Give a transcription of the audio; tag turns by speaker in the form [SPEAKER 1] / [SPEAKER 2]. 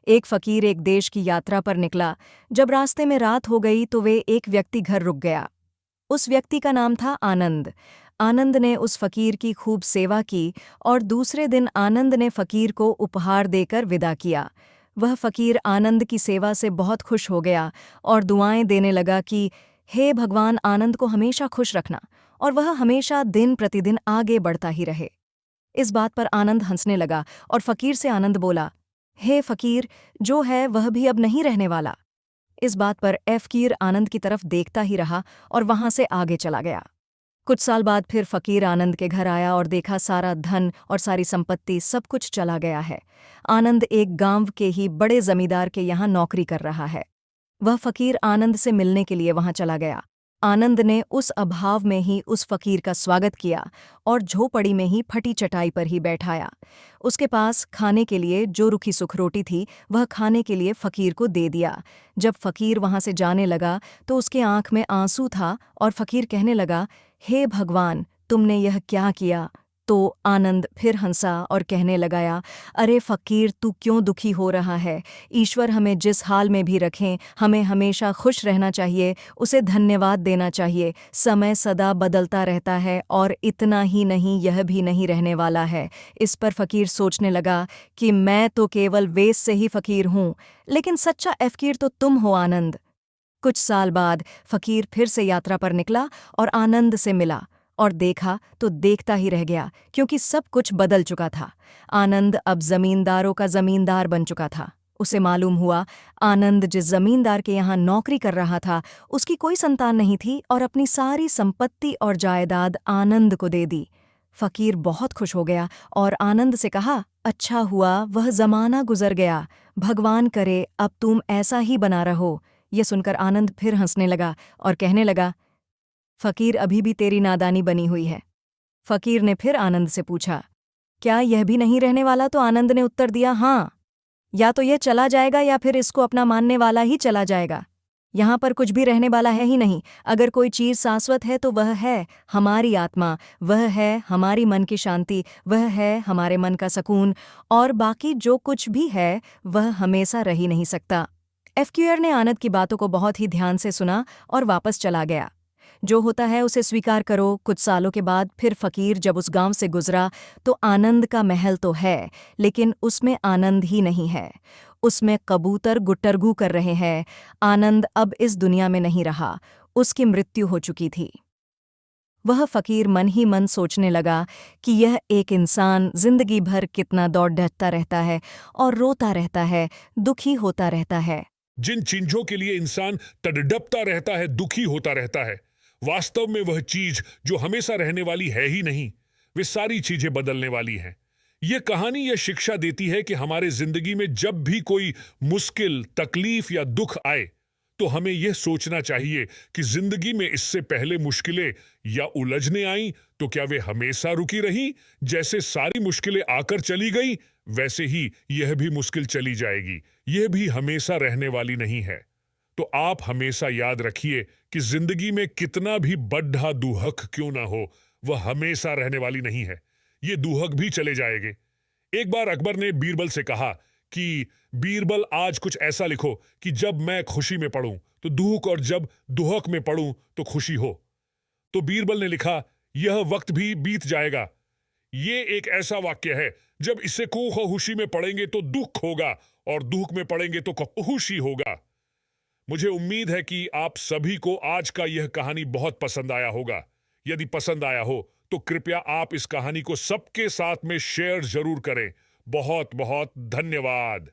[SPEAKER 1] एक फकीर एक देश की यात्रा पर निकला। जब रास्ते में रात हो गई तो वे एक व्यक्ति घर रुक गया। उस व्यक्ति का नाम था आनंद। आनंद ने उस फकीर की खूब सेवा की और दूसरे दिन आनंद ने फकीर को उपहार देकर विदा किया। वह फकीर आनंद की सेवा से बहुत खुश हो गया और दुआएं देने लगा कि हे भगवान, आनंद को हमेशा खुश रखना और वह हमेशा दिन प्रतिदिन आगे बढ़ता ही रहे। इस बात पर आनंद हंसने लगा और फकीर से आनंद बोला, हे फकीर, जो है वह भी अब नहीं रहने वाला। इस बात पर फकीर आनंद की तरफ देखता ही रहा और वहां से आगे चला गया। कुछ साल बाद फिर फकीर आनंद के घर आया और देखा सारा धन और सारी संपत्ति सब कुछ चला गया है। आनंद एक गांव के ही बड़े जमींदार के यहाँ नौकरी कर रहा है। वह फकीर आनंद से मिलने के लिए वहां चला गया। आनंद ने उस अभाव में ही उस फकीर का स्वागत किया और झोपड़ी में ही फटी चटाई पर ही बैठाया। उसके पास खाने के लिए जो रुखी सुख रोटी थी वह खाने के लिए फकीर को दे दिया। जब फकीर वहां से जाने लगा तो उसके आंख में आंसू था और फकीर कहने लगा, हे भगवान, तुमने यह क्या किया? तो आनंद फिर हंसा और कहने लगाया, अरे फकीर, तू क्यों दुखी हो रहा है? ईश्वर हमें जिस हाल में भी रखें, हमें हमेशा खुश रहना चाहिए, उसे धन्यवाद देना चाहिए। समय सदा बदलता रहता है और इतना ही नहीं, यह भी नहीं रहने वाला है। इस पर फकीर सोचने लगा कि मैं तो केवल वेश से ही फकीर हूँ, लेकिन सच्चा फकीर तो तुम हो आनंद। कुछ साल बाद फकीर फिर से यात्रा पर निकला और आनंद से मिला और देखा तो देखता ही रह गया, क्योंकि सब कुछ बदल चुका था। आनंद अब जमींदारों का जमींदार बन चुका था। उसे मालूम हुआ आनंद जिस जमींदार के यहाँ नौकरी कर रहा था उसकी कोई संतान नहीं थी और अपनी सारी संपत्ति और जायदाद आनंद को दे दी। फकीर बहुत खुश हो गया और आनंद से कहा, अच्छा हुआ वह जमाना गुजर गया, भगवान करे अब तुम ऐसा ही बना रहो। यह सुनकर आनंद फिर हंसने लगा और कहने लगा, फकीर, अभी भी तेरी नादानी बनी हुई है। फकीर ने फिर आनंद से पूछा, क्या यह भी नहीं रहने वाला? तो आनंद ने उत्तर दिया, हाँ, या तो यह चला जाएगा या फिर इसको अपना मानने वाला ही चला जाएगा। यहाँ पर कुछ भी रहने वाला है ही नहीं। अगर कोई चीज शाश्वत है तो वह है हमारी आत्मा, वह है हमारी मन की शांति, वह है हमारे मन का सुकून, और बाकी जो कुछ भी है वह हमेशा रह ही नहीं सकता। एफक्यूआर ने आनंद की बातों को बहुत ही ध्यान से सुना और वापस चला गया। जो होता है उसे स्वीकार करो। कुछ सालों के बाद फिर फकीर जब उस गांव से गुजरा तो आनंद का महल तो है, लेकिन उसमें आनंद ही नहीं है। उसमें कबूतर गुट्टरगू कर रहे हैं। आनंद अब इस दुनिया में नहीं रहा, उसकी मृत्यु हो चुकी थी। वह फकीर मन ही मन सोचने लगा कि यह एक इंसान जिंदगी भर कितना दौड़ धपता रहता है और रोता रहता है, दुखी होता रहता है।
[SPEAKER 2] जिन चीजों के लिए इंसान तड़पता रहता है, दुखी होता रहता है, वास्तव में वह चीज जो हमेशा रहने वाली है ही नहीं। वे सारी चीजें बदलने वाली हैं। यह कहानी यह शिक्षा देती है कि हमारे जिंदगी में जब भी कोई मुश्किल, तकलीफ या दुख आए तो हमें यह सोचना चाहिए कि जिंदगी में इससे पहले मुश्किलें या उलझने आई तो क्या वे हमेशा रुकी रही? जैसे सारी मुश्किलें आकर चली गई, वैसे ही यह भी मुश्किल चली जाएगी। यह भी हमेशा रहने वाली नहीं है। तो आप हमेशा याद रखिए कि जिंदगी में कितना भी बड़ा दुहक क्यों ना हो, वह हमेशा रहने वाली नहीं है। ये दुहक भी चले जाएंगे। एक बार अकबर ने बीरबल से कहा कि बीरबल, आज कुछ ऐसा लिखो कि जब मैं खुशी में पढ़ूं तो दुख और जब दुहक में पढ़ूं तो खुशी हो। तो बीरबल ने लिखा, यह वक्त भी बीत जाएगा। ये एक ऐसा वाक्य है, जब इसे को खुशी में पढ़ेंगे तो दुख होगा और दुख में पढ़ेंगे तो खुशी होगा। मुझे उम्मीद है कि आप सभी को आज का यह कहानी बहुत पसंद आया होगा। यदि पसंद आया हो तो कृपया आप इस कहानी को सबके साथ में शेयर जरूर करें। बहुत बहुत धन्यवाद।